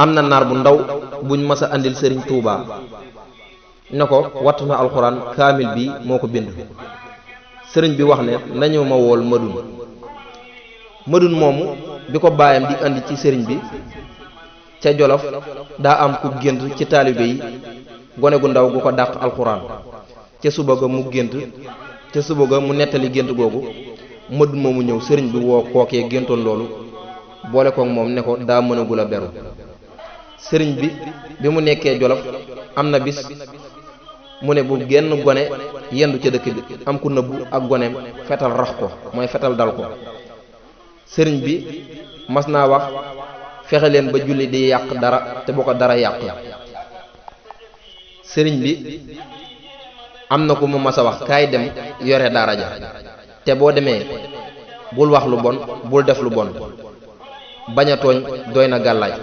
am na naar bu ndaw buñ mës a andil sëriñ Touba ne ko wattu na alxuraan kaamil bi moo ko bind. sëriñ bi wax ne nañu ma wool Madun moomu bi ko baayam di andi ci sëriñ bi ca Jolof daa am ku gént ci taalibe yi gone gu ndaw gu ko dàq alxuraan ca suba ga mu nettali gént googu. Madun moomu ñëw sëriñ bi woo kookee géntoon loolu boole koog moom ne ko daa mënagul a beru. sëriñ bi mu nekkee Jolof am na bis mu ne bu genn gone yendu ca dëkk bi am ku nëbbu ak goneem fetal rax ko mooy fetal dal ko. sëriñ bi mas naa wax fexe leen ba julli di yàq dara te bu ko dara yàq. sëriñ bi am na ku mu mas a wax kaay dem yore daara ja te boo demee bul wax lu bon bul def lu bon bañ a tooñ doy na gàllaaj